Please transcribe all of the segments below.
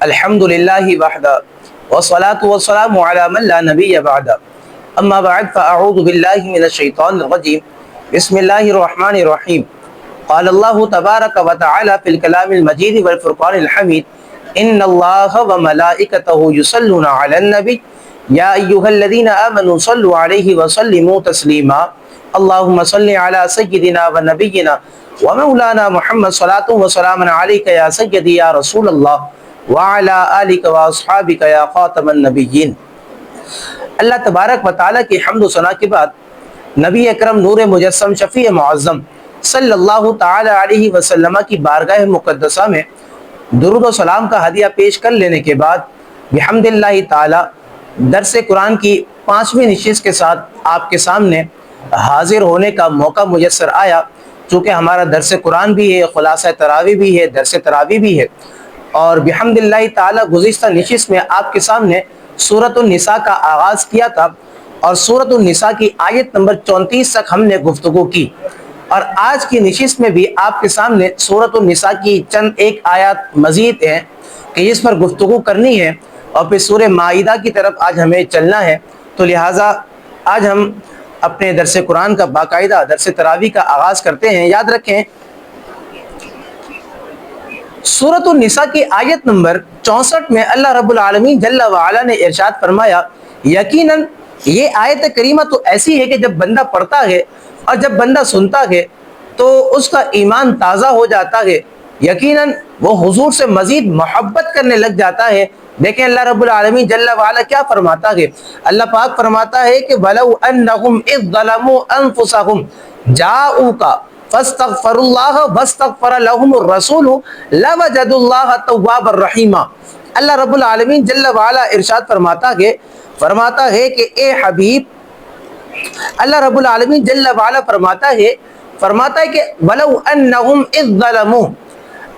الحمد للہ وحدہ والصلاة والسلام علی من لا نبی بعدہ اما بعد فاعوذ باللہ من الشیطان الرجیم بسم اللہ الرحمن الرحیم قال اللہ تبارک و تعالی فی الکلام المجید والفرقان الحمید ان اللہ وملائکتہ یصلون علی النبی یا ایہا الذین آمنوا صلوا علیہ وسلموا تسلیما اللہم صلی علی سیدنا و نبینا ومولانا محمد صلاۃ و سلام علیک یا سیدی یا رسول اللہ وعلی آلک و اصحابک یا خاتم النبیین۔ اللہ تبارک و تعالیٰ کی حمد و ثنا کے بعد نبی اکرم نور مجسم شفیع معظم صلی اللہ تعالی علیہ وسلم کی بارگاہ مقدسہ میں درود و سلام کا ہدیہ پیش کر لینے کے بعد بحمد اللہ تعالی درس قرآن کی 5ویں نشست کے ساتھ آپ کے سامنے حاضر ہونے کا موقع میسر آیا۔ چونکہ ہمارا درس قرآن بھی ہے، خلاصہ تراویح بھی ہے، درس تراویح بھی ہے، اور بحمد اللہ تعالی گزشتہ نشست میں آپ کے سامنے سورۃ النساء کا آغاز کیا تھا اور سورۃ النساء کی آیت نمبر 34 تک ہم نے گفتگو کی، اور آج کی نشست میں بھی آپ کے سامنے سورۃ النساء کی چند ایک آیات مزید ہیں کہ اس پر گفتگو کرنی ہے، اور پھر سورہ مائدہ کی طرف آج ہمیں چلنا ہے۔ تو لہٰذا آج ہم اپنے درس قرآن کا باقاعدہ درس تراویح کا آغاز کرتے ہیں۔ یاد رکھیں سورۃ النساء کی آیت نمبر 64 میں اللہ رب العالمین جل وعلا نے ارشاد فرمایا، یقیناً یہ آیت کریمہ تو ایسی ہے کہ جب بندہ پڑھتا ہے اور جب بندہ سنتا ہے تو اس کا ایمان تازہ ہو جاتا ہے، یقیناً وہ حضور سے مزید محبت کرنے لگ جاتا ہے۔ دیکھیں اللہ رب العالمین جل وعلا کیا فرماتا ہے، اللہ پاک فرماتا ہے کہ وَلَوْ أَنَّهُمْ إِذْ ظَلَمُوا أَنفُسَهُمْ جَاءُوكَ فَاسْتَغْفَرُوا اللَّهَ وَاسْتَغْفَرَ لَهُمُ الرَّسُولُ لَوَجَدُوا اللَّهَ تَوَّابًا رَحِيمًا۔ اللہ رب العالمین جل وعلا ارشاد فرماتا ہے کہ اے حبیب، اللہ رب العالمین جل وعلا فرماتا ہے کہ وَلَوْ أَنَّهُمْ إِذْ ظَلَمُوا،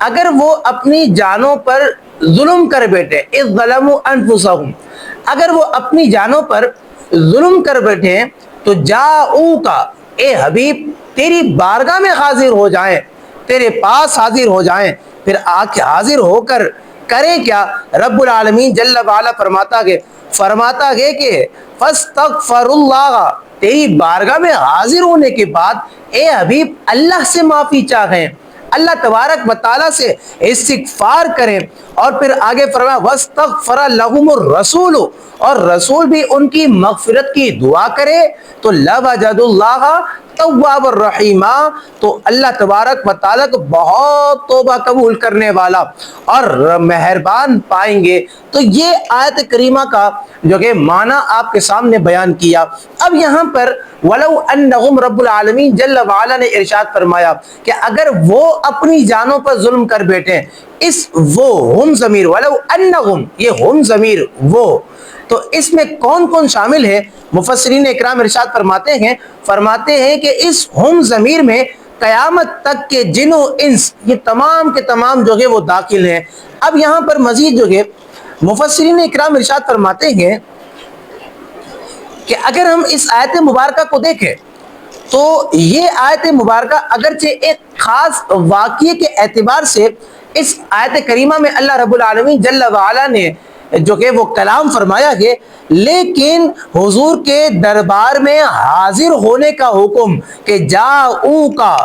اگر وہ اپنی جانوں پر ظلم کر بیٹھے، اِذْ ظَلَمُوا أَنفُسَهُمْ، اگر وہ اپنی جانوں پر ظلم کر بیٹھے تو جاؤکا، اے حبیب تیری بارگاہ میں حاضر ہو جائیں، تیرے پاس حاضر ہو جائیں، پھر حاضر ہو کر کریں کیا؟ رب العالمین جل وعلا فرماتا ہے کہ فَاسْتَغْفَرُوا اللَّهَ، تیری بارگاہ میں حاضر ہونے کے بعد اے حبیب اللہ سے معافی چاہیں، اللہ تبارک و تعالیٰ سے استغفار کریں، اور پھر آگے فرمایا وَاسْتَغْفَرَ لَهُمُ الرَّسُولُ، اور رسول بھی ان کی مغفرت کی دعا کرے تو لَوَجَدُوا اللَّهَ تواب الرحیمہ، تو اللہ تبارک و تعالیٰ کو بہت توبہ قبول کرنے والا اور مہربان پائیں گے۔ تو یہ آیت کریمہ کا جو کہ معنی آپ کے سامنے بیان کیا۔ اب یہاں پر وَلَوْ أَنَّهُمْ رب العالمین جل وعلا نے ارشاد فرمایا کہ اگر وہ اپنی جانوں پر ظلم کر بیٹھیں، اس وہ ہم ضمیر وَلَوْ أَنَّهُمْ، یہ ہم ضمیر وہ، تو اس میں کون کون شامل ہے؟ مفسرین اکرام ارشاد فرماتے ہیں کہ اس ہم ضمیر میں قیامت تک کے جن و انس، یہ تمام کے تمام جو ہے وہ داخل ہیں۔ اب یہاں پر مزید جو ہے مفسرین اکرام ارشاد فرماتے ہیں کہ اگر ہم اس آیت مبارکہ کو دیکھیں تو یہ آیت مبارکہ اگرچہ ایک خاص واقعے کے اعتبار سے اس آیت کریمہ میں اللہ رب العالمین جل وعلا نے جو کہ وہ کلام فرمایا ہے، لیکن حضور کے دربار میں حاضر ہونے کا حکم کہ جاؤکا،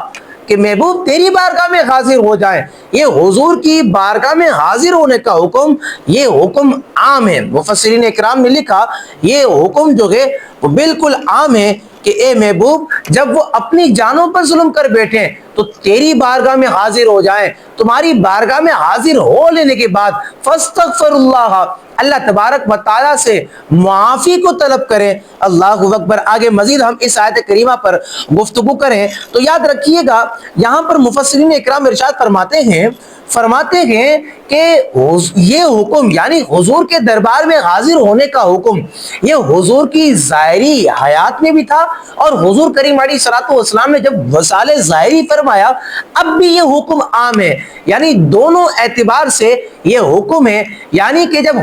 کہ محبوب تیری بارگاہ میں حاضر ہو جائیں، یہ حضور کی بارگاہ میں حاضر ہونے کا حکم، یہ حکم عام ہے۔ مفسرین اکرام نے لکھا یہ حکم جو ہے وہ بالکل عام ہے کہ اے محبوب جب وہ اپنی جانوں پر ظلم کر بیٹھیں تو تیری بارگاہ میں حاضر ہو جائیں، تمہاری بارگاہ میں حاضر ہو لینے کے بعد فاستغفر اللہ، اللہ تبارک و تعالیٰ سے معافی کو طلب کریں۔ اللہ اکبر۔ آگے مزید ہم اس آیت کریمہ پر گفتگو کریں تو یاد رکھیے گا یہاں پر مفسرین اکرام ارشاد فرماتے ہیں کہ یہ حکم یعنی حضور کے دربار میں حاضر ہونے کا حکم یہ حضور کی ظاہری حیات میں بھی تھا، اور حضور کریم علیہ الصلوۃ والسلام نے جب وصال ظاہری فرمایا اب بھی یہ حکم عام ہے، یعنی دونوں اعتبار سے یہ حکم ہے، یعنی کہ جب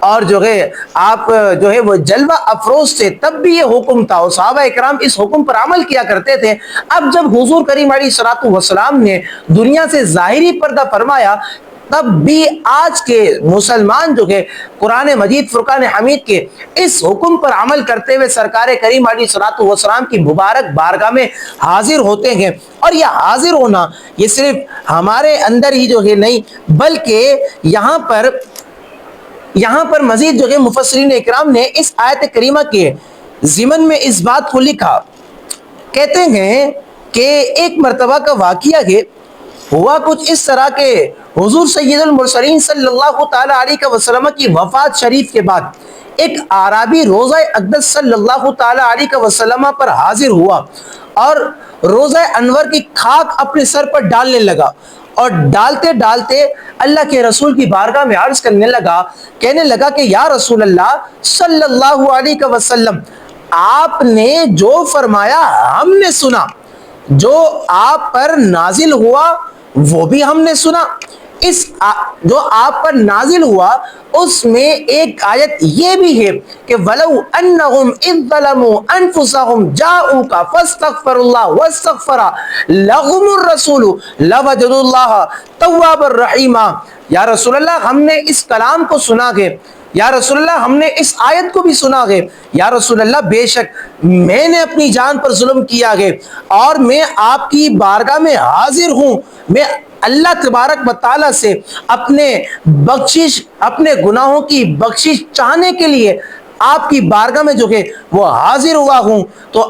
اور جو ہے آپ جو ہے وہ جلوہ افروز تھے تب بھی یہ حکم تھا اور صحابہ اکرام اس حکم پر عمل کیا کرتے تھے. اب جب حضور کریم علیہ الصلوۃ والسلام نے دنیا سے ظاہری پردہ فرمایا تب بھی آج کے مسلمان جو کہ قرآن مجید فرقان حمید کے اس حکم پر عمل کرتے ہوئے سرکار کریم علیہ الصلوۃ والسلام کی مبارک بارگاہ میں حاضر ہوتے ہیں. اور یہ حاضر ہونا یہ صرف ہمارے اندر ہی جو ہے نہیں بلکہ یہاں پر مزید جو ہے مفسرین اکرام نے اس آیت کریمہ کے ضمن میں اس بات کو لکھا. کہتے ہیں کہ ایک مرتبہ کا واقعہ ہے ہوا کچھ اس طرح کہ حضور سید المرسلین صلی اللہ تعالی علیہ وسلم کی وفات شریف کے بعد ایک اعرابی روضہ اقدس صلی اللہ تعالی علیہ وسلم پر حاضر ہوا اور روضہ انور کی خاک اپنے سر پر ڈالنے لگا اور ڈالتے ڈالتے اللہ کے رسول کی بارگاہ میں عرض کرنے لگا کہنے لگا کہ یا رسول اللہ صلی اللہ علیہ وسلم آپ نے جو فرمایا ہم نے سنا جو آپ پر نازل ہوا وہ بھی ہم نے سنا جو آپ پر نازل ہوا اس میں ایک آیت یہ بھی ہے کہ وَلَوْ أَنَّهُمْ إِذْ ظَلَمُوا أَنفُسَهُمْ جَاءُوكَ فَاسْتَغْفَرُوا اللَّهَ وَاسْتَغْفَرَ لَهُمُ الرَّسُولُ لَوَجَدُوا اللَّهَ تَوَّابًا رَحِيمًا. یا رسول اللہ ہم نے اس کلام کو سنا ہے یا رسول اللہ ہم نے اس آیت کو بھی سنا ہے یا رسول اللہ بے شک میں نے اپنی جان پر ظلم کیا ہے اور میں آپ کی بارگاہ میں حاضر ہوں. میں اللہ تبارک و تعالیٰ سے اپنے گناہوں کی بخشش چاہنے کے لیے آپ کی بارگاہ میں جو ہے وہ حاضر ہوا ہوں. تو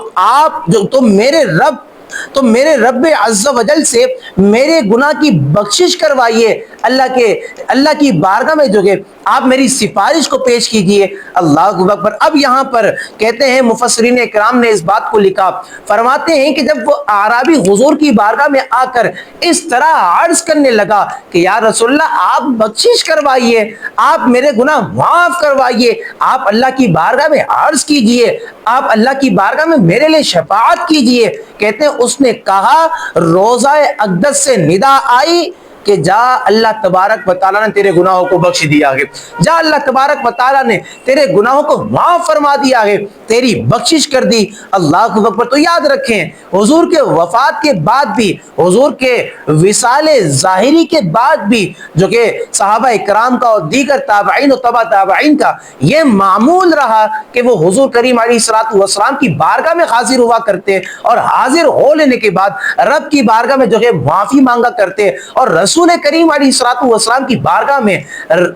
میرے رب عز و جل سے میرے گناہ کی بخشش کروائیے. اللہ کی بارگاہ میں جو ہے آپ میری سفارش کو پیش کیجئے. اللہ اکبر. اب یہاں پر کہتے ہیں مفسرین اکرام نے اس بات کو لکھا فرماتے ہیں کہ جب وہ اعرابی حضور کی بارگاہ میں آ کر اس طرح عرض کرنے لگا کہ یا رسول اللہ آپ بخشش کروائیے آپ میرے گناہ معاف کروائیے آپ اللہ کی بارگاہ میں عرض کیجئے آپ اللہ کی بارگاہ میں میرے لیے شفاعت کیجئے. کہتے ہیں اس نے کہا روضہ اقدس سے ندا آئی کہ جا اللہ تبارک و تعالیٰ نے تیرے گناہوں کو بخش دیا ہے جا اللہ تبارک و تعالیٰ نے تیرے گناہوں کو معاف فرما دیا ہے تیری بخشش کر دی. اللہ اکبر. تو یاد رکھیں حضور کے وفات کے بعد بھی حضور کے وصال ظاہری کے بعد بھی جو کہ صحابہ اکرام کا اور دیگر تابعین و تبع تابعین کا یہ معمول رہا کہ وہ حضور کریم علیہ الصلوۃ والسلام کی بارگاہ میں حاضر ہوا کرتے اور حاضر ہو لینے کے بعد رب کی بارگاہ میں جو ہے معافی مانگا کرتے اور رسول کریم علیہ الصلوۃ والسلام کی بارگاہ میں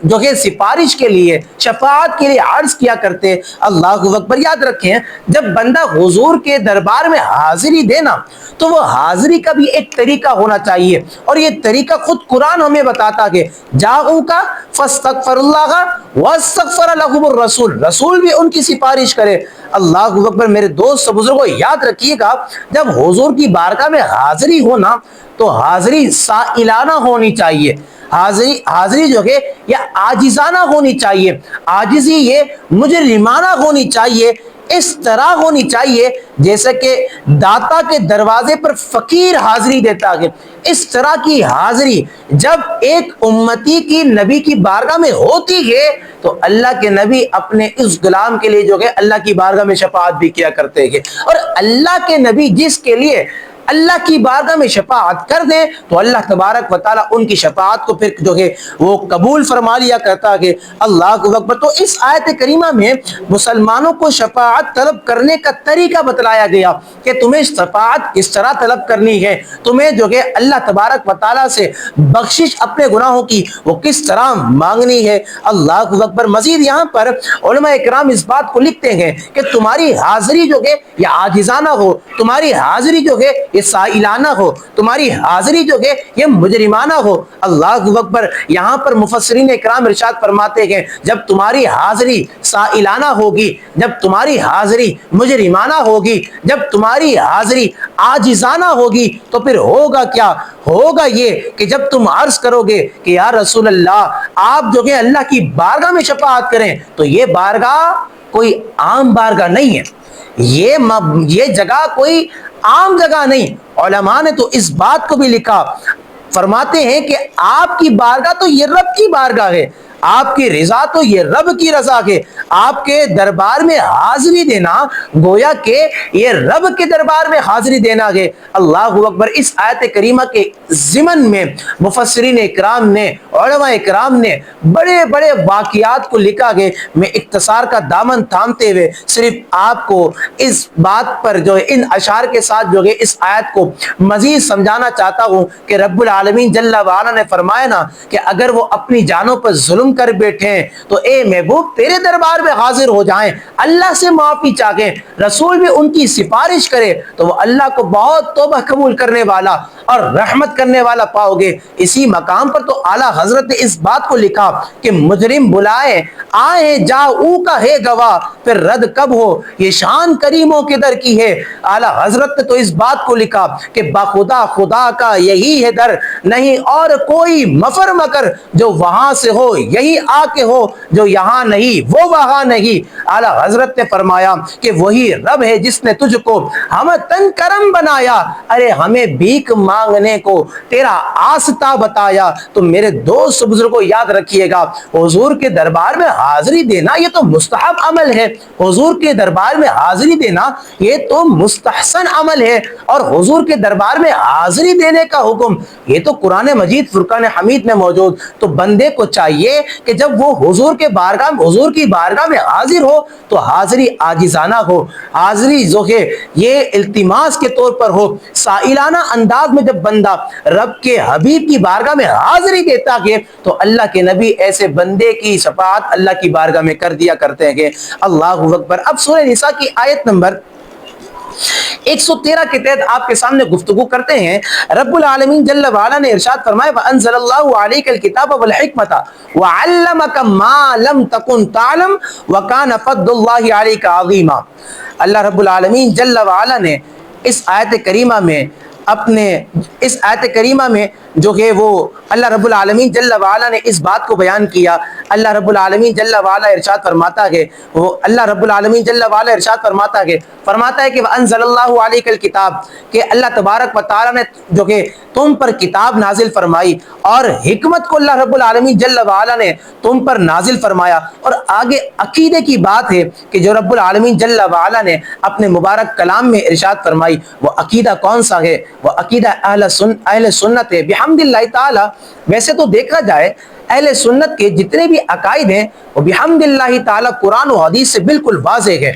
جو ہے سفارش کے لیے شفاعت کے لیے عرض کیا کرتے. اللہ اکبر. یاد رکھیں جب بندہ حضور کے دربار میں حاضری دینا تو وہ حاضری کا بھی ایک طریقہ ہونا چاہیے اور یہ طریقہ خود قرآن ہمیں بتاتا کہ جاؤکا فاستغفر اللہ واستغفر لهم الرسول رسول بھی ان کی سفارش کرے. اللہ اکبر. میرے دوست بزرگوں یاد رکھیے گا جب حضور کی بارگاہ میں حاضری ہونا تو حاضری سائلانہ ہونی چاہیے حاضری جو ہے یہ عاجزانہ ہونی چاہیے عاجزی یہ مجرمانہ ہونی چاہیے اس طرح ہونی چاہیے جیسے کہ داتا کے دروازے پر فقیر حاضری دیتا ہے. اس طرح کی حاضری جب ایک امتی کی نبی کی بارگاہ میں ہوتی ہے تو اللہ کے نبی اپنے اس غلام کے لیے جو ہے اللہ کی بارگاہ میں شفاعت بھی کیا کرتے ہیں اور اللہ کے نبی جس کے لیے اللہ کی بارگاہ میں شفاعت کر دیں تو اللہ تبارک و تعالیٰ ان کی شفاعت کو پھر جو ہے وہ قبول فرما لیا کرتا ہے. اللہ اکبر. تو اس آیت کریمہ میں مسلمانوں کو شفاعت طلب کرنے کا طریقہ بتلایا گیا کہ تمہیں شفاعت کس طرح طلب کرنی ہے تمہیں جو ہے اللہ تبارک و تعالیٰ سے بخشش اپنے گناہوں کی وہ کس طرح مانگنی ہے. اللہ اکبر. مزید یہاں پر علماء اکرام اس بات کو لکھتے ہیں کہ تمہاری حاضری جو ہے یہ عاجزانہ ہو تمہاری حاضری جو ہے یہ سائلانہ ہو تمہاری حاضری جو ہے یہ مجرمانہ ہو. اللہ اکبر. یہاں پر مفسرین اکرام ارشاد فرماتے ہیں جب تمہاری حاضری سائلانہ ہوگی جب تمہاری حاضری مجرمانہ ہوگی جب تمہاری حاضری عاجزانہ ہوگی تو پھر ہوگا کیا ہوگا یہ کہ جب تم عرض کرو گے کہ یا رسول اللہ آپ جو ہے اللہ کی بارگاہ میں شفاعت کریں تو یہ بارگاہ کوئی عام بارگاہ نہیں ہے یہ جگہ کوئی عام جگہ نہیں. علماء نے تو اس بات کو بھی لکھا فرماتے ہیں کہ آپ کی بارگاہ تو یہ رب کی بارگاہ ہے، آپ کی رضا تو یہ رب کی رضا ہے، آپ کے دربار میں حاضری دینا گویا کہ یہ رب کے دربار میں حاضری دینا ہے۔ اللہ اکبر۔ اس آیت کریمہ کے ضمن میں مفسرین اکرام نے، علماء اکرام نے بڑے بڑے واقعات کو لکھا ہے۔ میں اختصار کا دامن تھامتے ہوئے صرف آپ کو اس بات پر جو ہے ان اشعار کے ساتھ جو ہے اس آیت کو مزید سمجھانا چاہتا ہوں کہ رب العالمین جل وعلا نے فرمایا نا کہ اگر وہ اپنی جانوں پر ظلم کر بیٹھیں تو اے محبوب تیرے دربار میں حاضر ہو جائیں، اللہ سے معافی چاہیں، رسول بھی ان کی سفارش کرے تو وہ اللہ کو بہت توبہ قبول کرنے والا اور رحمت کرنے والا پاؤ گے۔ اسی مقام پر تو اعلیٰ حضرت نے اس بات کو لکھا کہ مجرم بلائے آئے جاؤ کا ہے گواہ، پھر رد کب ہو یہ شان کریموں کے در کی ہے۔ اعلیٰ حضرت نے تو اس بات کو لکھا کہ بخدا خدا کا یہی ہے در، نہیں اور کوئی مفر مکر، جو وہاں سے ہو یہی آ کے ہو، جو یہاں نہیں وہ وہاں نہیں۔ اعلیٰ حضرت نے فرمایا کہ وہی رب ہے جس نے تجھ کو ہم تن کرم بنایا، ارے ہمیں بھیک مانگنے کو تیرا آستہ بتایا۔ تو میرے دوست بزرگوں یاد رکھیے گا، حضور کے دربار میں حاضری دینا یہ تو مستحب عمل ہے، حضور کے دربار میں حاضری دینا یہ تو مستحسن عمل ہے، اور حضور کے دربار میں حاضری دینے کا حکم یہ تو قرآن مجید فرقان حمید میں موجود۔ تو بندے کو چاہیے کہ جب وہ حضور کی بارگاہ میں حاضر ہو تو حاضری عاجزانہ ہو، حاضری جو ہے یہ التماس کے طور پر ہو، سائلانہ انداز میں جب بندہ رب کے حبیب کی بارگاہ میں حاضری دیتا ہے تو اللہ کے نبی ایسے بندے کی شفاعت اللہ کی بارگاہ میں کر دیا کرتے ہیں۔ اللہ اکبر۔ اب سورہ نساء کی آیت نمبر 113 کے تحت آپ کے سامنے گفتگو کرتے ہیں۔ رب العالمین جل وعلا نے ارشاد فرمایا وَأَنزَلَ اللَّهُ عَلَيْكَ الْكِتَابَ وَالْحِكْمَةَ وَعَلَّمَكَ مَا لَمْ تَكُنْ تَعْلَمْ وَكَانَ فَضْلُ اللَّهِ عَلَيْكَ عَظِيمًا۔ اللہ رب العالمین جل وعلا نے اس آیت کریمہ میں جو کہ وہ اللہ رب العالمین جل وعلا نے اس بات کو بیان کیا۔ اللہ رب العالمین جل وعلا ارشاد فرماتا ہے فرماتا ہے کہ وَأَنزَلَ اللَّهُ عَلَيْكَ الْكِتَابَ، کہ اللہ تبارک و تعالیٰ نے جو کہ تم پر کتاب نازل فرمائی، اور حکمت کو اللہ رب العالمین جل وعلا نے تم پر نازل فرمایا۔ اور آگے عقیدے کی بات ہے کہ جو رب العالمین جل وعلا نے اپنے مبارک کلام میں ارشاد فرمائی، وہ عقیدہ کون سا ہے؟ وہ عقیدہ اہل سنت ہے بحمد اللہ تعالی۔ ویسے تو دیکھا جائے اہل سنت کے جتنے بھی عقائد ہیں وہ بحمد اللہ تعالی قرآن و حدیث سے بالکل واضح ہے۔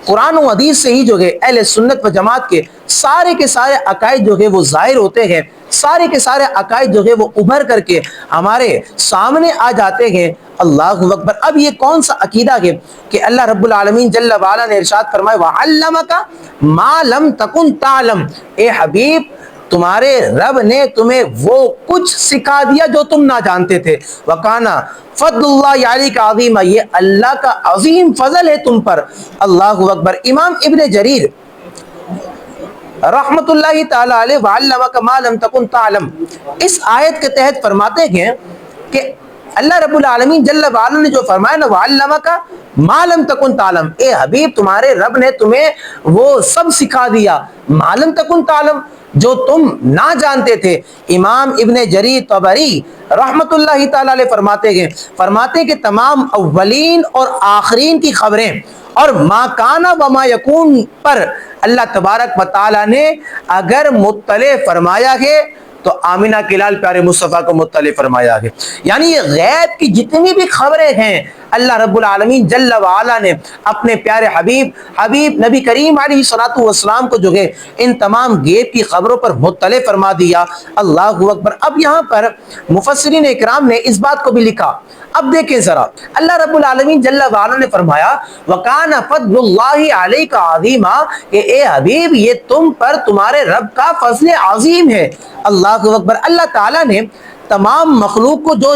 قرآن و حدیث سے ہی جو ہے اہل سنت و جماعت کے سارے عقائد جو ہے وہ ظاہر ہوتے ہیں، سارے کے سارے عقائد جو ہے وہ ابھر کر کے ہمارے سامنے آ جاتے ہیں۔ اللہ اکبر۔ اب یہ کون سا عقیدہ ہے کہ اللہ رب العالمین جل وعلا نے ارشاد فرمایا وَعَلَّمَكَ مَا لَمْ تَكُنْ تَعْلَمْ، اے حبیب تمہارے رب نے تمہیں وہ کچھ سکھا دیا جو تم نہ جانتے تھے۔ وَكَانَ فضل اللہ علیہ کا عظیم، یہ اللہ کا عظیم فضل ہے تم پر۔ اللہ اکبر۔ امام ابن جریر رحمت اللہ تعالی علیہ وَعَلَّمَكَ مَا لَمْ تَكُنْ تَعْلَمْ اس آیت کے تحت فرماتے ہیں کہ اللہ رب العالمین جل وعلا نے جو فرمایا نا وَعَلَّمَكَ مَا لَمْ تَكُنْ تَعْلَمْ، اے حبیب تمہارے رب نے تمہیں وہ سب سکھا دیا مَا لَمْ تَكُنْ تَعْلَمْ جو تم نہ جانتے تھے۔ امام ابن جریر طبری رحمت اللہ تعالی علیہ فرماتے ہیں کہ تمام اولین اور آخرین کی خبریں اور ما کانا و ما یکون پر اللہ تبارک و تعالی نے اگر مطلع فرمایا ہے تو آمینہ کے لال پیارے مصطفیٰ کو مطلع فرمایا ہے۔ یعنی یہ غیب کی جتنی بھی خبریں ہیں اللہ رب العالمین جل وعلا نے اپنے پیارے حبیب نبی کریم علیہ الصلوۃ والسلام کو جو ہے ان تمام غیب کی خبروں پر مطلع فرما دیا۔ اللہ اکبر۔ اب یہاں پر مفسرین اکرام نے اس بات کو بھی لکھا۔ اب دیکھیں ذرا، اللہ رب العالمین جل وعلا نے فرمایا وَكَانَ فَضْلُ اللَّهِ عَلَيْكَ عَظِيمًا، کہ اے حبیب یہ تم پر تمہارے رب کا فضل عظیم ہے۔ اللہ اکبر۔ اللہ تعالیٰ نے تمام مخلوق کو جو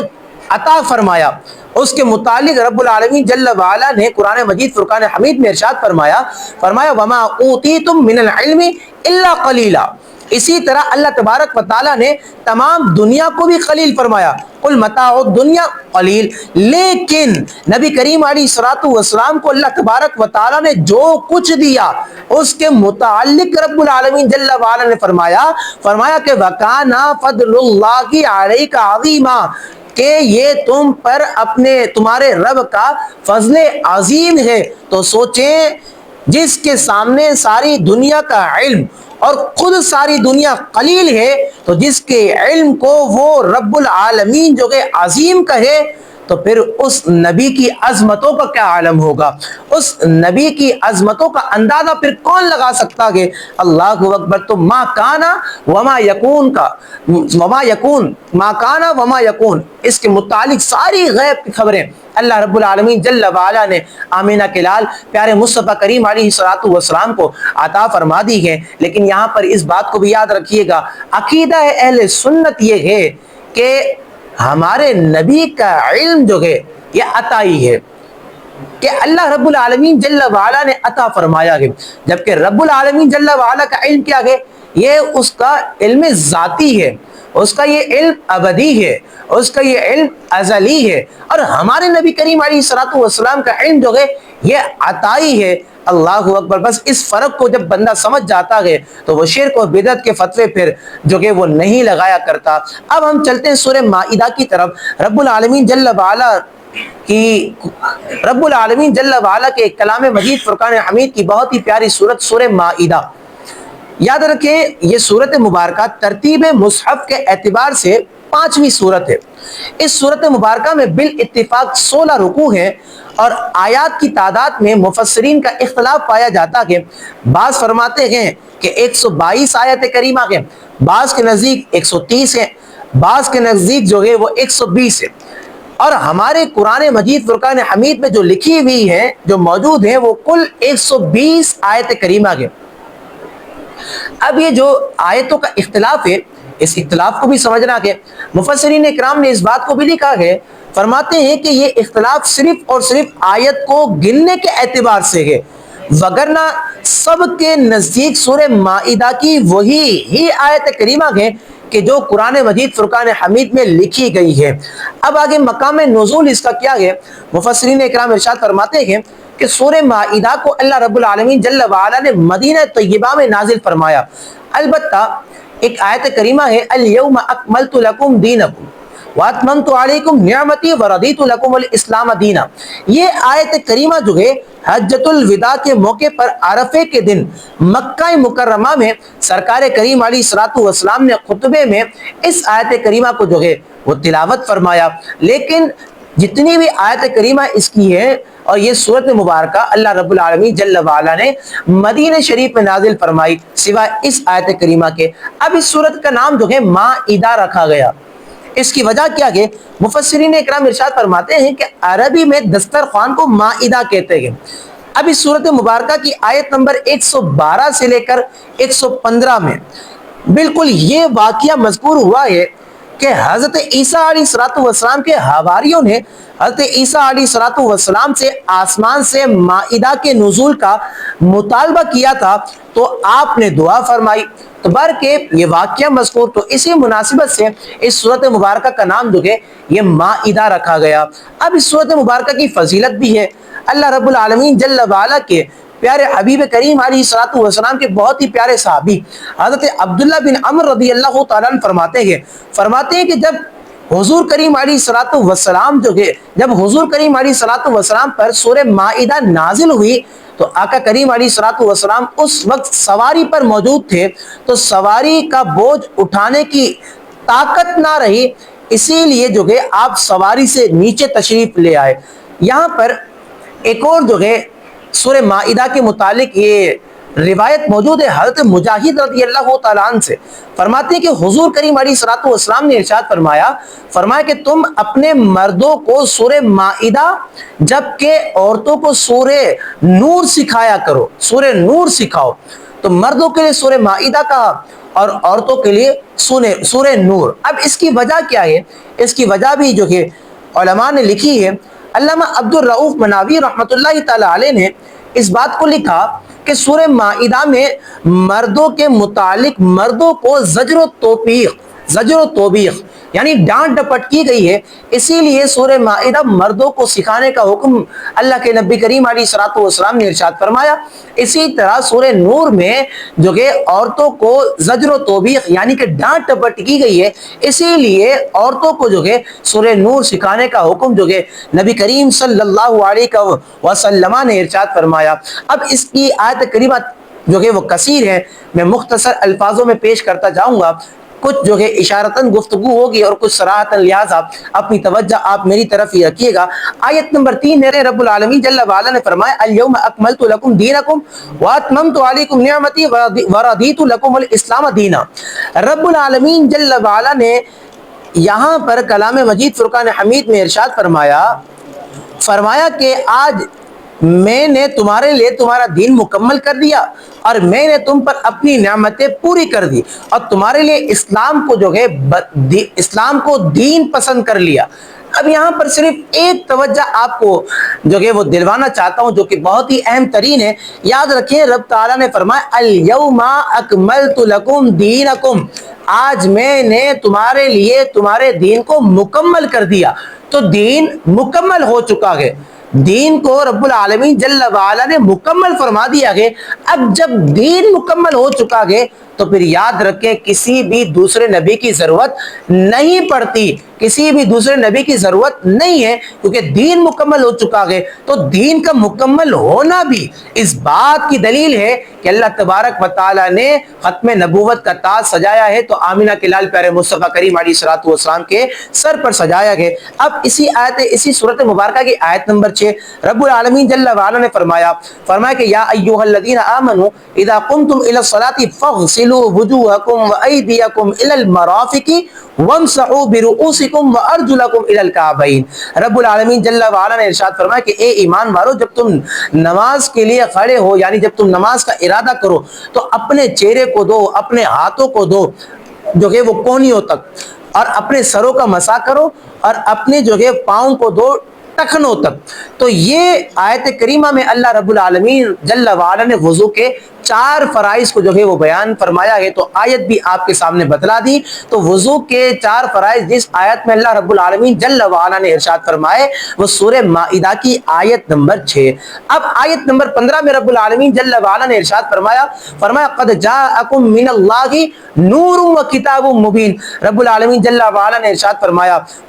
عطا فرمایا اس کے متعلق رب العالمین جل وعلا نے قرآن مجید فرقان حمید میں ارشاد فرمایا وَمَا أُوتِيتُم مِّنَ الْعِلْمِ إِلَّا قَلِيلًا، اسی طرح اللہ تبارک و تعالیٰ نے تمام دنیا کو بھی قلیل فرمایا، قل متاع الدنیا قلیل، لیکن نبی کریم علیہ الصلوۃ والسلام کو اللہ تبارک و تعالیٰ نے جو کچھ دیا اس کے متعلق رب العالمین جل وعلا نے فرمایا کہ وَكَانَ فَضْلُ اللَّهِ عَلَيْكَ عَظِيمًا، کہ یہ تم پر تمہارے رب کا فضل عظیم ہے۔ تو سوچیں، جس کے سامنے ساری دنیا کا علم اور خود ساری دنیا قلیل ہے، تو جس کے علم کو وہ رب العالمین جو کہ عظیم کہے، تو پھر اس نبی کی عظمتوں کا کیا عالم ہوگا؟ اس نبی کی عظمتوں کا اندازہ پھر کون لگا سکتا ہے؟ اللہ اکبر۔ تو ما کانا وما یکون کا ما کانا وما یکون، اس کے متعلق ساری غیب کی خبریں اللہ رب العالمین جل وعلا نے آمینہ کے لال پیارے مصطفیٰ کریم علیہ الصلوۃ والسلام کو عطا فرما دی ہے۔ لیکن یہاں پر اس بات کو بھی یاد رکھیے گا، عقیدہ اہل سنت یہ ہے کہ ہمارے نبی کا علم جو ہے یہ عطائی ہے، کہ اللہ رب العالمین جل وعلا نے عطا فرمایا ہے، جبکہ رب العالمین جل وعلا کا علم کیا ہے؟ یہ اس کا علم ذاتی ہے، اس کا یہ علم ابدی ہے، اس کا یہ علم ازلی ہے، اور ہمارے نبی کریم علیہ الصلوۃ والسلام کا علم جو ہے یہ عطائی ہے۔ اللہ اکبر۔ بس اس فرق کو جب بندہ سمجھ جاتا ہے تو وہ شرک و بدعت کے فتوے پھر جو کہ وہ نہیں لگایا کرتا۔ اب ہم چلتے ہیں سورہ مائدہ کی طرف۔ رب العالمین جل وعلا کے کلام مجید فرقان حمید کی بہت ہی پیاری سورت سورہ مائدہ۔ یاد رکھیں یہ سورت مبارکہ ترتیب مصحف کے اعتبار سے 5ویں سورت ہے۔ اس سورت مبارکہ میں بالاتفاق 16 رکوع ہیں، اور آیات کی تعداد میں مفسرین کا اختلاف پایا جاتا ہے۔ بعض فرماتے ہیں کہ 122 آیت کریمہ ہیں، بعض کے نزدیک 130 ہیں، بعض کے نزدیک جو ہے وہ 120 ہے، اور ہمارے قرآن مجید فرقان حمید میں جو لکھی ہوئی ہے، جو موجود ہیں، وہ کل 120 آیت کریمہ ہیں۔ اب یہ جو آیتوں کا اختلاف ہے، اس اختلاف کو بھی سمجھنا کہ مفسرین اکرام نے اس بات کو بھی لکھا ہے، فرماتے ہیں کہ یہ اختلاف صرف اور صرف آیت کو گننے کے اعتبار سے ہے، وگرنہ سب کے نزدیک سورہ مائدہ کی وہی ہی آیت کریمہ ہے کہ جو قرآن مجید فرقان حمید میں لکھی گئی ہے۔ اب آگے مقام نزول اس کا کیا ہے؟ مفسرین اکرام ارشاد فرماتے ہیں کہ سورہ مائدہ کو اللہ رب العالمین جل وعلا نے مدینہ طیبہ میں نازل فرمایا۔ البتہ ایک آیت کریمہ ہے، الیوم اکملت لکم دینکم واتممت علیکم نعمتی ورضیت لکم الاسلام دینا۔ یہ آیت کریمہ جو ہے حجۃ الوداع کے موقع پر عرفے کے دن مکہ مکرمہ میں سرکار کریم علیہ الصلوۃ والسلام نے خطبے میں اس آیت کریمہ کو جو ہے وہ تلاوت فرمایا۔ لیکن جتنی بھی آیت کریمہ اس کی ہے اور یہ سورت مبارکہ اللہ رب العالمین جل وعلا نے مدینہ شریف میں نازل فرمائی سوائے اس آیت کریمہ کے۔ اب اس سورت کا نام جو ہے مائدہ رکھا گیا۔ اس کی وجہ کیا ہے؟ مفسرین اکرام ارشاد فرماتے ہیں کہ عربی میں دسترخوان کو مائدہ کہتے ہیں۔ اب اس سورت مبارکہ کی آیت نمبر 112 سے لے کر 115 میں بالکل یہ واقعہ مذکور ہوا ہے کہ حضرت عیسیٰ علیہ السلام کے حواریوں نے حضرت عیسیٰ علیہ السلام سے آسمان سے مائدہ کے نزول کا مطالبہ کیا تھا، تو آپ نے دعا فرمائی۔ تو بہرکیف یہ واقعہ مذکور، تو اسی مناسبت سے اس سورت مبارکہ کا نام جو ہے یہ مائدہ رکھا گیا۔ اب اس سورت مبارکہ کی فضیلت بھی ہے۔ اللہ رب العالمین جل وعلا کے پیارے حبیب کریم علیہ الصلوۃ والسلام کے بہت ہی پیارے صحابی حضرت عبداللہ بن عمر رضی اللہ تعالیٰ عنہ فرماتے ہیں کہ جب حضور کریم علیہ الصلوۃ والسلام پر سورہ مائدہ نازل ہوئی تو آقا کریم علیہ الصلوۃ والسلام اس وقت سواری پر موجود تھے، تو سواری کا بوجھ اٹھانے کی طاقت نہ رہی، اسی لیے جو ہے آپ سواری سے نیچے تشریف لے آئے۔ یہاں پر ایک اور جو ہے سورہ مائدہ کے متعلق یہ روایت موجود ہے حضرت مجاہد رضی اللہ تعالیٰ عنہ سے، فرماتے ہیں کہ حضور کریم علیہ الصلوۃ والسلام نے ارشاد فرمایا کہ تم اپنے مردوں کو سورہ مائدہ جبکہ عورتوں کو سورہ نور سکھایا کرو، سورہ نور سکھاؤ۔ تو مردوں کے لیے سورہ مائدہ کہا اور عورتوں کے لیے سورہ نور۔ اب اس کی وجہ کیا ہے؟ اس کی وجہ بھی جو ہے علماء نے لکھی ہے۔ علامہ عبد الرؤف مناوی رحمۃ اللہ تعالی علیہ نے اس بات کو لکھا کہ سورہ مائدہ میں مردوں کے متعلق مردوں کو زجر و توبیخ یعنی ڈانٹ ڈپٹ کی گئی ہے، اسی لیے سورہ مائدہ مردوں کو سکھانے کا حکم اللہ کے نبی کریم علیہ الصلوۃ والسلام نے ارشاد فرمایا۔ اسی طرح سورہ نور میں جو کہ عورتوں کو زجر و توبیخ یعنی کہ ڈانٹ ڈپٹ کی گئی ہے، اسی لیے عورتوں کو جو کہ سورہ نور سکھانے کا حکم جو کہ نبی کریم صلی اللہ علیہ وسلم نے ارشاد فرمایا۔ اب اس کی آیت کریمہ جو کہ وہ کثیر ہے، میں مختصر الفاظوں میں پیش کرتا جاؤں گا، کچھ جو ہے اشارتاً گفتگو ہوگی اور کچھ صراحتاً، لہٰذا اپنی توجہ آپ میری طرف ہی رکھیے گا۔ آیت نمبر 3 میرے رب العالمین جل وعلا نے فرمایا الیوم اکملت لکم دینکم واتممت علیکم نعمتی ورضیت لکم الاسلام دینا۔ رب العالمین جل وعلا نے یہاں پر کلام مجید فرقان حمید میں ارشاد فرمایا کہ آج میں نے تمہارے لیے تمہارا دین مکمل کر دیا اور میں نے تم پر اپنی نعمتیں پوری کر دی اور تمہارے لیے اسلام کو جو ہے اسلام کو دین پسند کر لیا۔ اب یہاں پر صرف ایک توجہ آپ کو جو کہ وہ دلوانا چاہتا ہوں جو کہ بہت ہی اہم ترین ہے، یاد رکھیں رب تعالیٰ نے فرمایا الیوم اکملت لکم دینکم، آج میں نے تمہارے لیے تمہارے دین کو مکمل کر دیا۔ تو دین مکمل ہو چکا ہے، دین کو رب العالمین جل وعلا نے مکمل فرما دیا ہے۔ اب جب دین مکمل ہو چکا ہے تو پھر یاد رکھیں کسی بھی دوسرے نبی کی ضرورت نہیں پڑتی، کسی بھی دوسرے نبی کی ضرورت نہیں ہے، کیونکہ دین مکمل ہو چکا ہے۔ تو دین کا مکمل ہونا بھی اس بات کی دلیل ہے کہ اللہ تبارک و تعالیٰ نے ختم نبوت کا تاج سجایا ہے تو آمینہ کے لال پیارے مصطفیٰ کریم علیہ الصلوۃ والسلام کے سر پر سجایا گیا۔ اب اسی صورت مبارکہ کی آیت نمبر 6 رب العالمین جل وعلا نے فرمایا کہ یا ایھا الذین آمنوا اذا قمتم الی الصلاۃ فاغسلوا وجوہکم وایدیکم الی المرافق وامسحوا برؤوسکم وارجلکم الی الکعبین۔ رب العالمین جل وعلا نے ارشاد فرمایا کہ اے ایمان والو، جب تم نماز کے لیے کھڑے ہو یعنی جب تم نماز کا ارادہ کرو تو اپنے چہرے کو دو، اپنے ہاتھوں کو دو جو کہ وہ کونیوں تک، اور اپنے سروں کا مسح کرو اور اپنے جو کہ پاؤں کو دو ٹخنوں تک۔ تو یہ آیت کریمہ میں اللہ رب العالمین جل وعلا نے وضو کے 4 فرائض کو جو ہے وہ بیان فرمایا ہے، تو آیت بھی آپ کے سامنے بتلا دی۔ تو وضو کے 4 فرائض جس آیت میں اللہ رب العالمین جل وعلا نے ارشاد فرمائے وہ سورہ مائدہ کی آیت نمبر 6۔ اب آیت نمبر 15 میں رب العالمین جل وعلا نے ارشاد فرمایا قد جاءکم من اللہ نور و کتاب مبین۔ رب العالمین جل وعلا نے ارشاد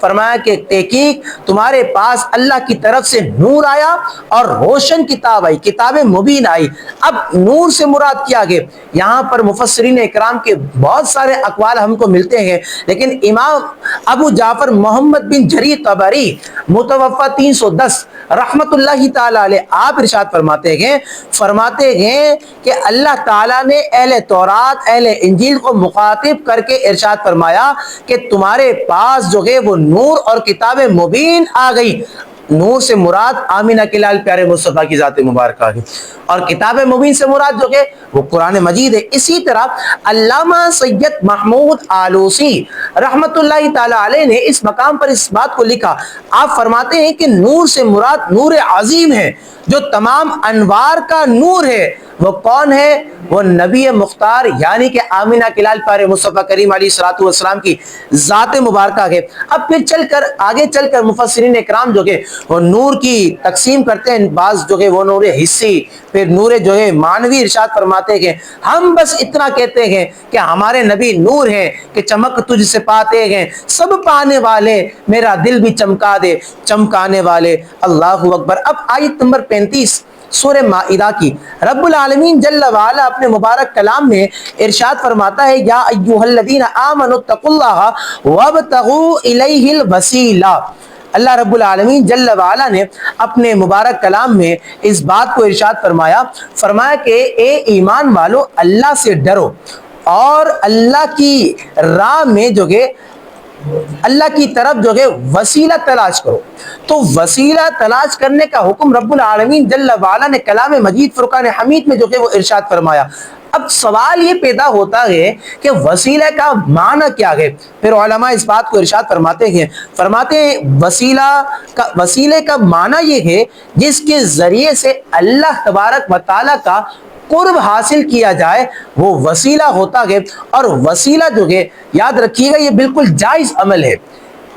فرمایا کہ تحقیق تمہارے پاس اللہ کی طرف سے نور آیا اور روشن کتاب آئی، کتاب مبین آئی۔ اب نور سے مراد کیا گیا؟ یہاں پر مفسرین اکرام کے بہت سارے اقوال ہم کو ملتے ہیں، لیکن امام ابو جعفر محمد بن جریر طبری متوفہ 310 رحمت اللہ تعالی علیہ آپ ارشاد فرماتے ہیں کہ اللہ تعالیٰ نے اہل تورات اہل انجیل کو مخاطب کر کے ارشاد فرمایا کہ تمہارے پاس جو ہے وہ نور اور کتاب مبین آ گئی۔ نور سے مراد آمینہ کے لال پیارے مصطفیٰ کی ذات مبارکہ ہے، اور کتاب مبین سے مراد جو کہ وہ قرآن مجید ہے۔ اسی طرح علامہ سید محمود آلوسی رحمت اللہ تعالی علیہ نے اس مقام پر اس بات کو لکھا، آپ فرماتے ہیں کہ نور سے مراد نور عظیم ہے جو تمام انوار کا نور ہے۔ وہ کون ہے؟ وہ نبی مختار یعنی کہ آمینہ کے لال پیارے مصطفیٰ کریم علیہ الصلوۃ والسلام کی ذات مبارکہ ہے۔ اب پھر آگے چل کر مفسرین اکرام جو کہ وہ نور کی تقسیم کرتے ہیں، بعض جو کہ وہ نور حسی پھر نور جو ہے معنوی ارشاد فرماتے ہیں۔ ہم بس اتنا کہتے ہیں کہ ہمارے نبی نور ہیں کہ چمک تجھ سے پاتے ہیں سب پانے والے، میرا دل بھی چمکا دے چمکانے والے، اللہ اکبر۔ اب آیت نمبر 35 سورہ مائدہ کی رب العالمین جل وعلا اپنے مبارک کلام میں ارشاد فرماتا ہے یا ایھا الذین آمنوا اتقوا اللہ وابتغوا الیہ الوسیلہ۔ اللہ رب العالمین جل وعلا نے اپنے مبارک کلام میں اس بات کو ارشاد فرمایا کہ اے ایمان والو، اللہ سے ڈرو اور اللہ کی راہ میں جو کہ اللہ کی طرف جو ہے وسیلہ تلاش کرو۔ تو وسیلہ تلاش کرنے کا حکم رب العالمین جل وعلا نے کلام مجید فرقان حمید میں جو کہ وہ ارشاد فرمایا۔ اب سوال یہ پیدا ہوتا ہے کہ وسیلہ کا معنی کیا ہے؟ پھر علماء اس بات کو ارشاد فرماتے ہیں وسیلے کا معنی یہ ہے جس کے ذریعے سے اللہ تبارک و تعالیٰ کا قرب حاصل کیا جائے وہ وسیلہ ہوتا ہے، اور وسیلہ جو ہے یاد رکھیے گا یہ بالکل جائز عمل ہے۔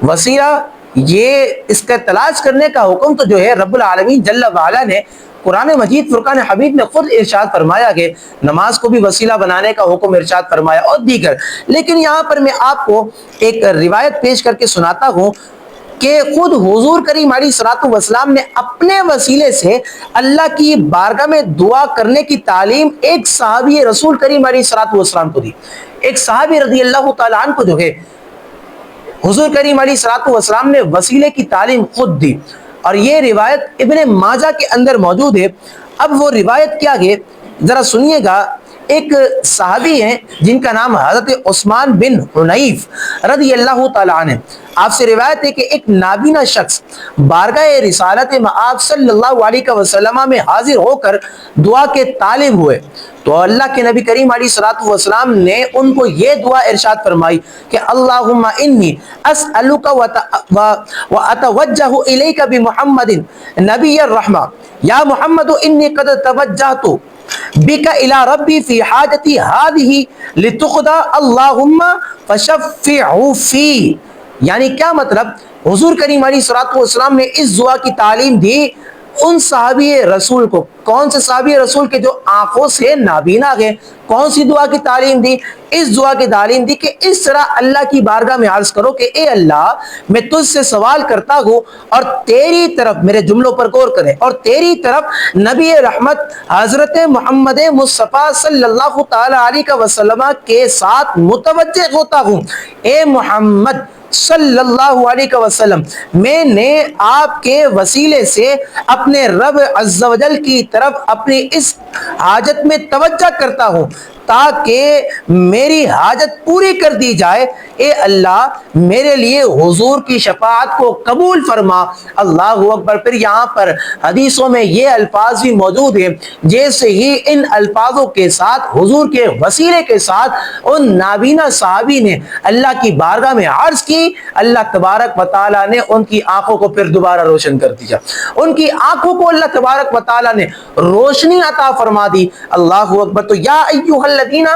وسیلہ یہ اس کا تلاش کرنے کا حکم تو جو ہے رب العالمین جل وعلا نے قرآن مجید فرقان حمید میں خود ارشاد فرمایا کہ نماز کو بھی وسیلہ بنانے کا حکم ارشاد فرمایا اور دیگر۔ لیکن یہاں پر میں آپ کو ایک روایت پیش کر کے سناتا ہوں کہ خود حضور کریم علیہ الصلوۃ والسلام نے اپنے وسیلے سے اللہ کی بارگاہ میں دعا کرنے کی تعلیم ایک صحابی رسول کریم علیہ الصلوۃ والسلام کو دی۔ ایک صحابی رضی اللہ تعالیٰ عنہ کو جو ہے حضور کریم علیہ الصلوۃ والسلام نے وسیلے کی تعلیم خود دی، اور یہ روایت ابن ماجہ کے اندر موجود ہے۔ اب وہ روایت کیا ہے ذرا سنیے گا۔ ایک صحابی ہیں جن کا نام حضرت عثمان بن حنیف رضی اللہ تعالیٰ عنہ، آپ سے روایت ہے کہ ایک نابینا شخص بارگاہ رسالت مآب صلی اللہ علیہ وسلم میں حاضر ہو کر دعا کے طالب ہوئے، تو اللہ کے نبی کریم علیہ الصلوۃ والسلام نے ان کو یہ دعا ارشاد فرمائی کہ اللہم انی اسألک واتوجہ الیک بمحمد نبی الرحمہ یا محمد انی قد توجہت بک الی ربی فی حاجتی ہذہ لتقضی اللہم فشفعہ فی۔ یعنی کیا مطلب؟ حضور کریم علیہ الصلوۃ والسلام نے اس دعا کی تعلیم دی ان صحابی رسول کو۔ کون سے صحابی رسول کے؟ جو آنکھوں سے نابینا ہے۔ کون سی دعا کی تعلیم دی؟ اس دعا کی تعلیم دی کہ اس طرح اللہ کی بارگاہ میں عرض کرو کہ اے اللہ میں تجھ سے سوال کرتا ہوں، اور تیری طرف، میرے جملوں پر غور کریں، اور تیری طرف نبی رحمت حضرت محمد مصطفیٰ صلی اللہ تعالی علیہ وسلم کے ساتھ متوجہ ہوتا ہوں۔ اے محمد صلی اللہ علیہ وسلم، میں نے آپ کے وسیلے سے اپنے رب عز و جل کی طرف اپنی اس حاجت میں توجہ کرتا ہوں تاکہ میری حاجت پوری کر دی جائے۔ اے اللہ میرے لیے حضور کی شفاعت کو قبول فرما۔ اللہ اکبر۔ پھر یہاں پر حدیثوں میں یہ الفاظ بھی موجود ہیں، جیسے ہی ان الفاظوں کے ساتھ حضور کے وسیلے کے ساتھ ان نابینا صحابی نے اللہ کی بارگاہ میں عرض کی، اللہ تبارک و تعالیٰ نے ان کی آنکھوں کو پھر دوبارہ روشن کر دیا۔ ان کی آنکھوں کو اللہ تبارک و تعالیٰ نے روشنی عطا فرما دی۔ اللہ اکبر۔ تو یا ایھا الذین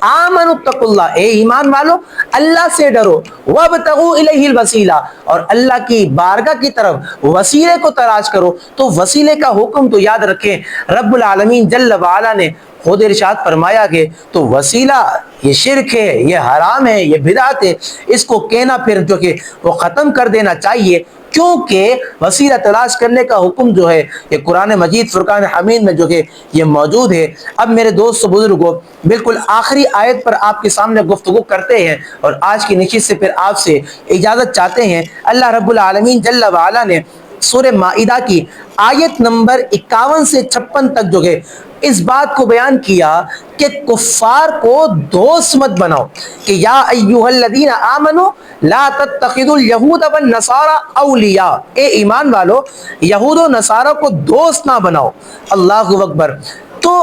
آمنوا اتقوا اللہ، اے ایمان والو اللہ سے ڈرو، وابتغوا الیہ الوسیلہ، اور اللہ کی بارگاہ کی طرف وسیلے کو تلاش کرو۔ تو وسیلے کا حکم تو یاد رکھیں رب العالمین جل وعلا نے خود ارشاد فرمایا کہ تو وسیلہ یہ شرک ہے، یہ حرام ہے، یہ بدعت ہے، اس کو کہنا پھر جو کہ وہ ختم کر دینا چاہیے، کیونکہ وسیلہ تلاش کرنے کا حکم جو ہے یہ قرآن مجید فرقان حمید میں جو کہ یہ موجود ہے۔ اب میرے دوست بزرگوں بالکل آخری آیت پر آپ کے سامنے گفتگو کرتے ہیں، اور آج کی نشست سے پھر آپ سے اجازت چاہتے ہیں۔ اللہ رب العالمین جل وعلا نے سورہ مائدہ کی آیت نمبر 51 سے 56 تک جو ہے اس بات کو بیان کیا کہ کفار کو دوست مت بناؤ، کہ یا ایھا الذین آمنوا لا تتخذوا اليہود والنصارى اولیاء، اے ایمان والو یہود و نصارہ کو دوست نہ بناؤ۔ اللہ اکبر۔ تو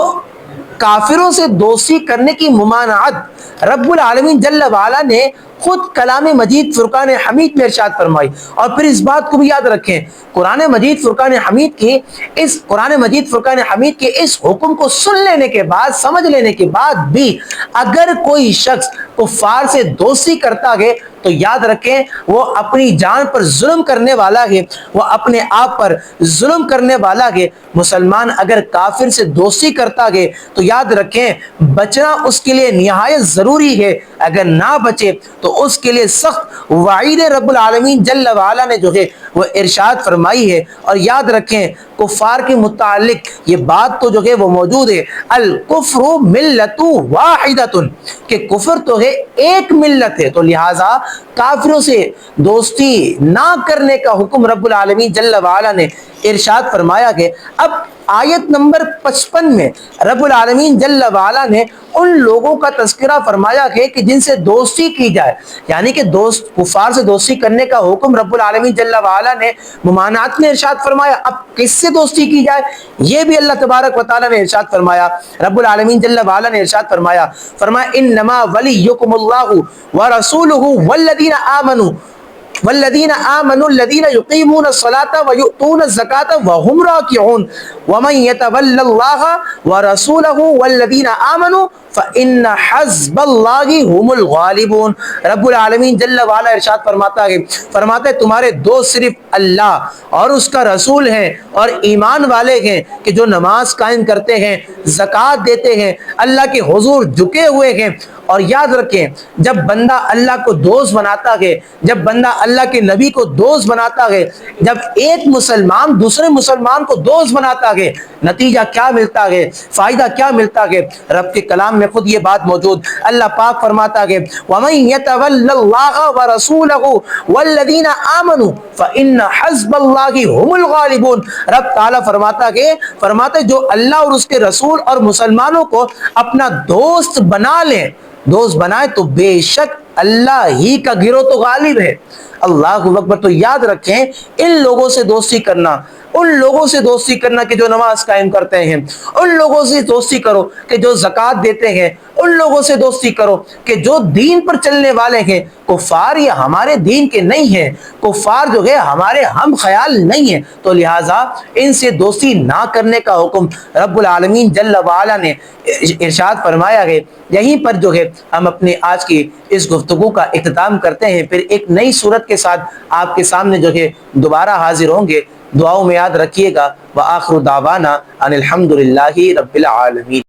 کافروں سے دوستی کرنے کی ممانعت رب العالمین جل وعلا نے خود کلام مجید فرقان حمید میں ارشاد فرمائی۔ اور پھر اس بات کو بھی یاد رکھیں، قرآن مجید فرقان حمید کے اس حکم کو سن لینے کے بعد، سمجھ لینے کے بعد بھی اگر کوئی شخص کفار سے دوستی کرتا ہے تو یاد رکھیں وہ اپنی جان پر ظلم کرنے والا ہے، وہ اپنے آپ پر ظلم کرنے والا ہے۔ مسلمان اگر کافر سے دوستی کرتا ہے تو یاد رکھیں بچنا اس کے لیے نہایت ضروری ہے، اگر نہ بچے تو اس کے لیے سخت وعید رب العالمین جل وعلا نے جو ہے وہ ارشاد فرمائی ہے۔ اور یاد رکھیں کفار کے متعلق یہ بات تو جو ہے وہ موجود ہے، الکفر ملت واحدۃ، کہ کفر تو ہے ایک ملت ہے، تو لہٰذا کافروں سے دوستی نہ کرنے کا حکم رب العالمین جل وعلا نے ارشاد فرمایا کہ اب آیت نمبر 55 میں رب العالمین جل وعلا نے ان لوگوں کا تذکرہ فرمایا ہے کہ جن سے دوستی کی جائے، یعنی کہ کفار سے دوستی کرنے کا حکم رب العالمین جل وعلا نے ممانعت میں ارشاد فرمایا۔ اب کس سے دوستی کی جائے یہ بھی اللہ تبارک و تعالیٰ نے ارشاد فرمایا۔ رب العالمین جل وعلا نے ارشاد فرمایا انما ولیکم اللہ ورسولہ والذین آمنوا والذین آمنوا الذین یقیمون الصلاة ویؤتون الزکاة وهم راکعون ومن یتول اللہ ورسولہ والذین آمنوا فإن حزب اللہ هم الغالبون۔ رب العالمین جل وعلا ارشاد فرماتا ہے تمہارے دوست صرف اللہ اور اس کا رسول ہیں اور ایمان والے ہیں کہ جو نماز قائم کرتے ہیں، زکوٰۃ دیتے ہیں، اللہ کے حضور جھکے ہوئے ہیں۔ اور یاد رکھیں جب بندہ اللہ کو دوست بناتا ہے، جب بندہ اللہ کے نبی کو دوست بناتا ہے، جب ایک مسلمان دوسرے مسلمان کو دوست بناتا ہے، نتیجہ کیا ملتا ہے، فائدہ کیا ملتا ہے؟ رب کے کلام میں خود یہ بات موجود۔ اللہ پاک فرماتا ہے وَمَن يَتَوَلَّ اللَّهَ وَرَسُولَهُ وَالَّذِينَ آمَنُوا فَإِنَّ حَزْبَ اللَّهِ هُمُ الْغَالِبُونَ۔ رب تعالیٰ فرماتا ہے جو اللہ اور اس کے رسول اور مسلمانوں کو اپنا دوست بنا لیں، دوست بنائے تو بے شک اللہ ہی کا گروہ تو غالب ہے۔ اللہ اکبر۔ تو یاد رکھیں ان لوگوں سے دوستی کرنا، ان لوگوں سے دوستی کرنا کہ جو نماز قائم کرتے ہیں، ان لوگوں سے دوستی کرو کہ جو زکوٰۃ دیتے ہیں، ان لوگوں سے دوستی کرو کہ جو دین پر چلنے والے ہیں۔ کفار یہ ہمارے دین کے نہیں ہیں، کفار جو ہے ہمارے ہم خیال نہیں ہیں، تو لہٰذا ان سے دوستی نہ کرنے کا حکم رب العالمین جل وعلا نے ارشاد فرمایا ہے۔ یہیں پر جو ہے ہم اپنے آج کی اس گفتگو کا اختتام کرتے ہیں، پھر ایک نئی صورت کے ساتھ آپ کے سامنے جو ہے دوبارہ حاضر ہوں گے۔ دعاؤں میں یاد رکھیے گا۔ وآخر دعوانا ان الحمد للہ رب العالمین۔